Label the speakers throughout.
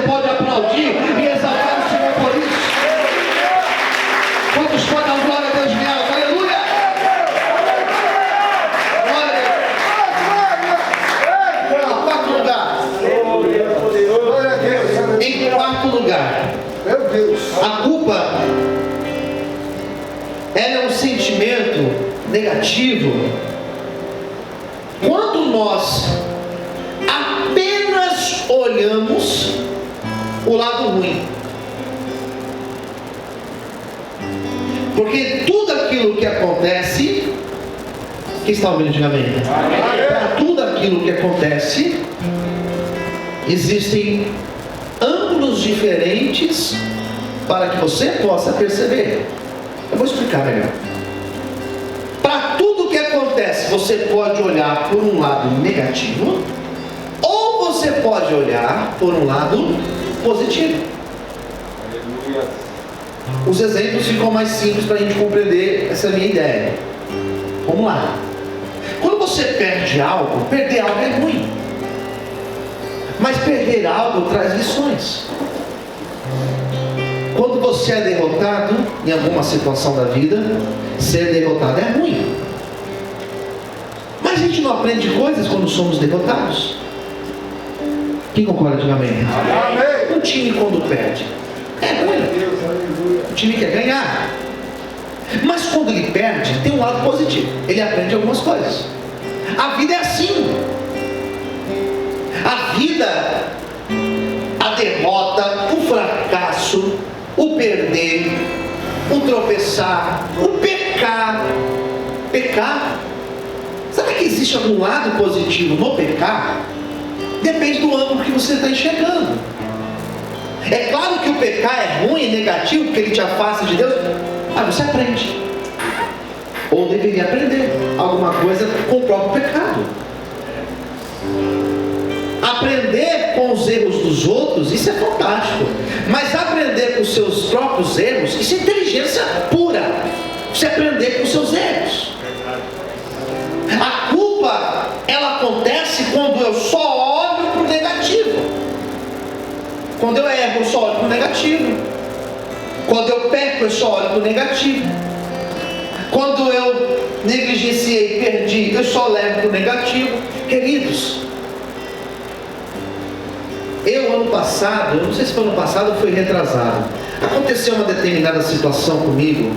Speaker 1: pode aplaudir e exaltar o Senhor por isso? Quantos podem dar glória a Deus nela? Aleluia! Glória a Deus! Em quarto lugar,
Speaker 2: Meu Deus.
Speaker 1: a culpa, ela é um sentimento negativo quando nós apenas olhamos o lado ruim. Porque tudo aquilo que acontece, quem está ouvindo, diga amém. Para tudo aquilo que acontece, existem ângulos diferentes para que você possa perceber. Eu vou explicar melhor. Para tudo que acontece, você pode olhar por um lado negativo, ou você pode olhar por um lado positivo. Os exemplos ficam mais simples para a gente compreender essa minha ideia. Vamos lá. Quando você perde algo, perder algo é ruim. Mas perder algo traz lições. Quando você é derrotado em alguma situação da vida, ser derrotado é ruim. Mas a gente não aprende coisas quando somos derrotados. Quem concorda, diga amém. Um time quando perde é ruim. O time quer ganhar. Mas quando ele perde, tem um lado positivo. Ele aprende algumas coisas. A vida é assim. A vida, a derrota, o fracasso, o perder, o tropeçar, o pecar. Pecar. Sabe que existe algum lado positivo no pecar? Depende do ângulo que você está enxergando. É claro que o pecar é ruim e negativo, porque ele te afasta de Deus. Mas você aprende. Ou deveria aprender alguma coisa com o próprio pecado. Aprender com os erros dos outros, isso é fantástico. Mas aprender com os seus próprios erros, isso é inteligência pura. Você aprender com os seus erros. A culpa, ela acontece quando eu só olho para o negativo. Quando eu erro, eu só olho para o negativo. Quando eu peco, eu só olho para o negativo. Quando eu negligenciei, perdi, eu só levo para o negativo. Queridos, eu ano passado, eu não sei se foi ano passado ou foi retrasado, aconteceu uma determinada situação comigo.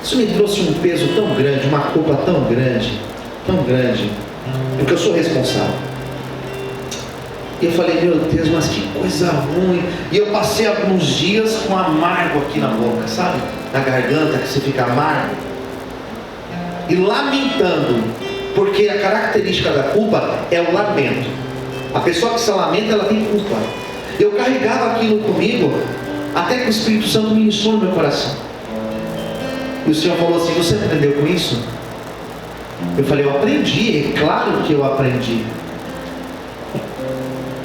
Speaker 1: Isso me trouxe um peso tão grande, uma culpa tão grande, porque eu sou responsável. E eu falei, meu Deus, mas que coisa ruim. E eu passei alguns dias com amargo aqui na boca, sabe? Na garganta, que você fica amargo. E lamentando, porque a característica da culpa é o lamento. A pessoa que se lamenta, ela tem culpa. Eu carregava aquilo comigo, até que o Espírito Santo ministrou no meu coração. E o Senhor falou assim, você aprendeu com isso? Eu falei, eu aprendi, é claro que eu aprendi.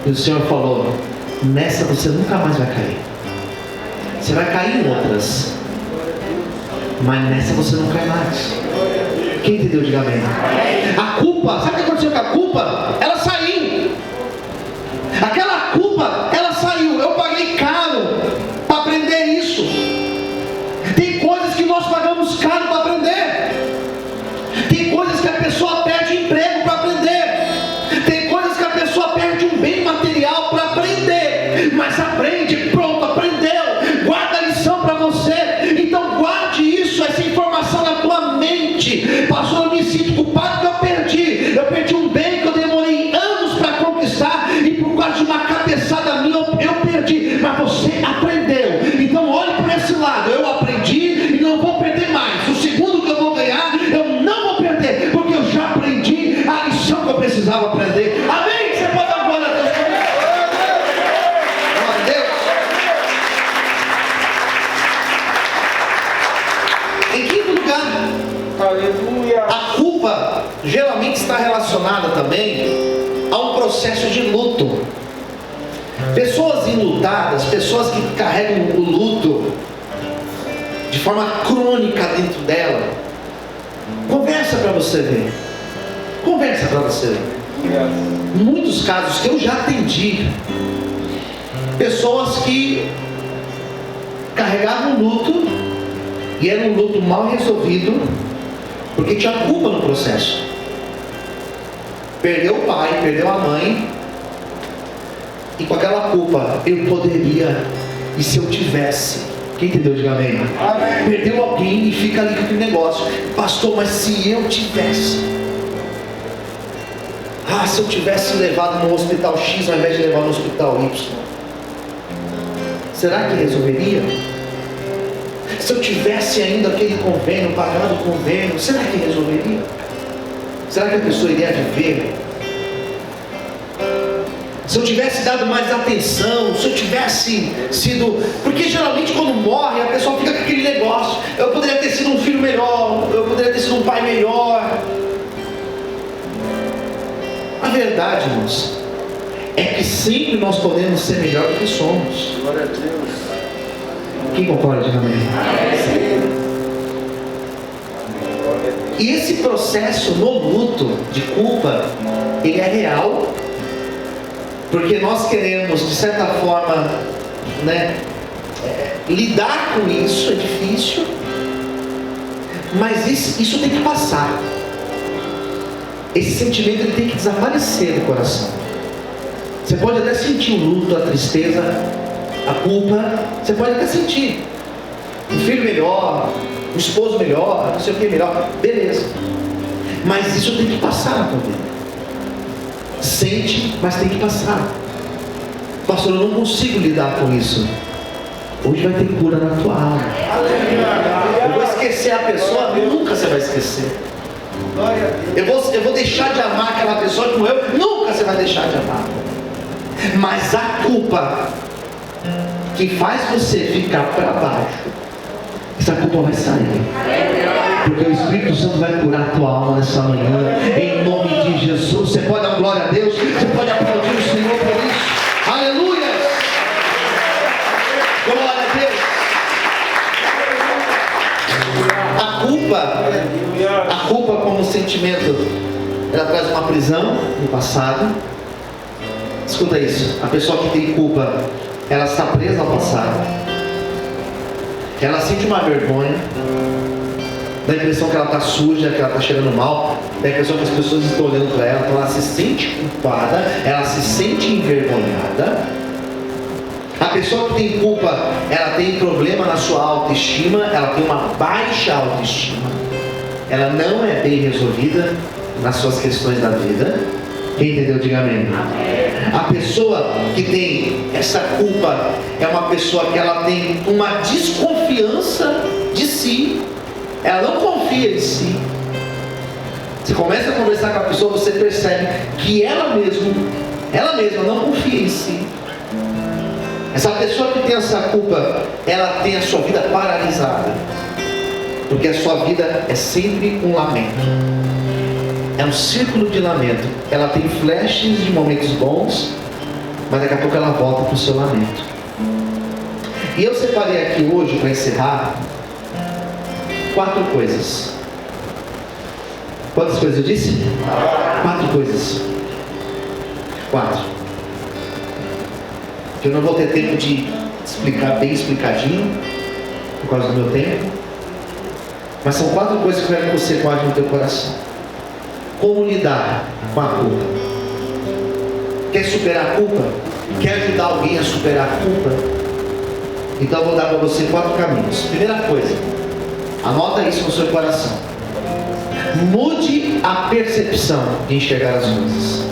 Speaker 1: E o Senhor falou, nessa você nunca mais vai cair. Você vai cair em outras, mas nessa você não cai mais. Quem entendeu, diga amém. A culpa, sabe o que aconteceu com a culpa? Ela saiu. Aquela culpa, ela saiu. Eu paguei caro para aprender isso. Tem coisas que nós pagamos caro para aprender. Tem coisas que a pessoa perde emprego para aprender. Tem coisas que a pessoa perde um bem material para aprender. Mas aprende, pronto, aprendeu. Guarda a lição para você. Então guarde isso, essa informação na tua mente. Pastor, eu me sinto culpado que eu perdi. Eu perdi um bem que eu demorei anos para conquistar. E por causa de uma cabeçada minha eu perdi. Mas você aprendeu. Então olhe para esse lado. Eu aprendi e não vou perder mais. O segundo que eu vou ganhar, eu não vou perder. Porque eu já aprendi a lição que eu precisava aprender. Amém? Você pode dar glória a Deus comigo? Glória a Deus. Em quinto lugar,
Speaker 2: Aleluia.
Speaker 1: a culpa geralmente está relacionada também a um processo de luto. Pessoas enlutadas, pessoas que carregam o luto de forma crônica dentro dela, conversa para você ver. Conversa para você ver. Muitos casos que eu já atendi, pessoas que carregavam luto, e era um luto mal resolvido, porque tinha culpa no processo. Perdeu o pai, perdeu a mãe, e com aquela culpa, eu poderia, e se eu tivesse? Quem entendeu? Diga amém.
Speaker 2: Amém.
Speaker 1: Perdeu alguém e fica ali com aquele negócio: pastor, mas se eu tivesse? Se eu tivesse levado no hospital X ao invés de levar no hospital Y, será que resolveria? Se eu tivesse ainda aquele convênio, pagado o convênio, será que resolveria? Será que a pessoa iria viver? Se eu tivesse dado mais atenção, se eu tivesse sido... Porque geralmente quando morre, a pessoa fica com aquele negócio: eu poderia ter sido um filho melhor, eu poderia ter sido um pai melhor. A verdade, irmãos, é que sempre nós podemos ser melhor do que somos.
Speaker 2: Glória a Deus.
Speaker 1: Quem concorda? Diga amém. E esse processo no luto de culpa, ele é real, porque nós queremos, de certa forma, lidar com isso. É difícil, mas isso tem que passar. Esse sentimento ele tem que desaparecer do coração. Você pode até sentir o luto, a tristeza, a culpa. Você pode até sentir um filho melhor, um esposo melhor, não sei o que melhor, beleza. Mas isso tem que passar na tua vida. Sente, mas tem que passar. Pastor, eu não consigo lidar com isso. Hoje vai ter cura na tua alma. Eu vou esquecer a pessoa, nunca você vai esquecer. Eu vou deixar de amar aquela pessoa que morreu, nunca você vai deixar de amar. Mas a culpa que faz você ficar para baixo, essa culpa vai sair, porque o Espírito Santo vai curar a tua alma nessa manhã, em nome de Jesus. Você pode dar glória a Deus, você pode aplaudir o Senhor por isso. Aleluia! Glória a Deus. A culpa como sentimento, ela traz uma prisão no passado. Escuta isso: a pessoa que tem culpa, ela está presa ao passado. Ela sente uma vergonha, dá a impressão que ela está suja, que ela está cheirando mal, dá a impressão que as pessoas estão olhando para ela, então ela se sente culpada, ela se sente envergonhada. A pessoa que tem culpa, ela tem problema na sua autoestima, ela tem uma baixa autoestima, ela não é bem resolvida nas suas questões da vida. Quem entendeu, diga amém. A pessoa que tem essa culpa é uma pessoa que ela tem uma desconfiança de si, ela não confia em si. Você começa a conversar com a pessoa, você percebe que ela mesma não confia em si. Essa pessoa que tem essa culpa, ela tem a sua vida paralisada, porque a sua vida é sempre um lamento. É um círculo de lamento. Ela tem flashes de momentos bons, mas daqui a pouco ela volta para o seu lamento. E eu separei aqui hoje, para encerrar, 4 coisas. Quantas coisas eu disse? 4 coisas. 4. Eu não vou ter tempo de explicar bem explicadinho, por causa do meu tempo. Mas são 4 coisas que eu quero que você guarde no teu coração. Como lidar com a culpa? Quer superar a culpa? Quer ajudar alguém a superar a culpa? Então eu vou dar para você 4 caminhos. Primeira coisa, anota isso no seu coração: mude a percepção de enxergar as coisas.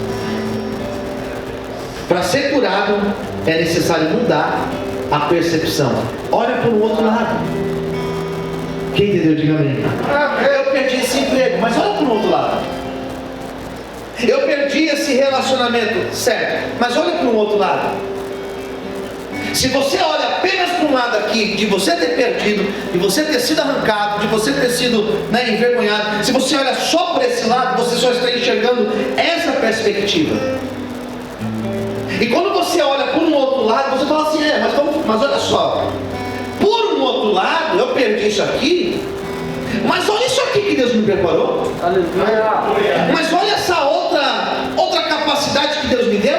Speaker 1: Para ser curado é necessário mudar a percepção. Olha para o outro lado. Quem entendeu? Diga amém. Eu perdi esse emprego, mas olha para o outro lado. Eu perdi esse relacionamento, certo? Mas olha para o outro lado. Se você olha apenas para um lado aqui, de você ter perdido, de você ter sido arrancado, de você ter sido envergonhado, se você olha só por esse lado, você só está enxergando essa perspectiva. E quando você olha por um outro lado, você fala assim: mas olha só, por um outro lado, eu perdi isso aqui, mas olha isso aqui que Deus me preparou. Aleluia. Mas olha essa outra capacidade que Deus me deu.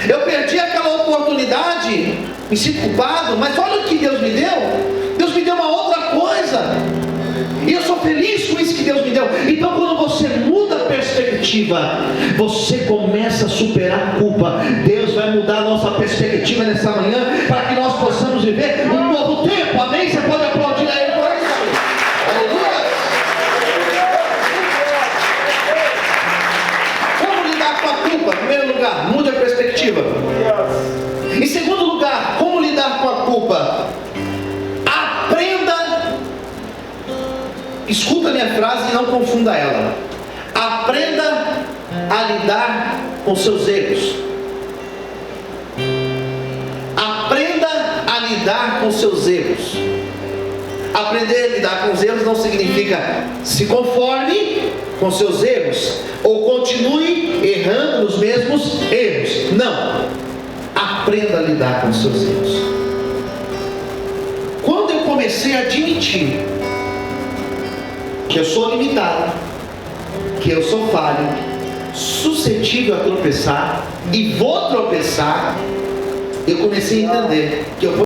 Speaker 1: Eu perdi aquela oportunidade, me sinto culpado, mas olha o que Deus me deu. Deus me deu uma outra coisa, e eu sou feliz com isso que Deus me deu. Então quando você muda a perspectiva, você começa a superar a culpa. Deus vai mudar a nossa perspectiva nessa manhã, para que nós possamos viver um novo tempo. Amém? Você pode aplaudir a Ele por isso. Aleluia. Como lidar com a culpa? Em primeiro lugar, mude a perspectiva. Em segundo lugar, como lidar com a culpa? Aprenda, escuta a minha frase e não confunda ela. Aprenda a lidar com seus erros. Aprenda a lidar com seus erros. Aprender a lidar com os erros não significa se conforme com seus erros ou continue errando nos mesmos erros. Não. Aprenda a lidar com seus erros. Quando eu comecei a admitir que eu sou limitado, que eu sou falho, suscetível a tropeçar e vou tropeçar, eu comecei a entender que eu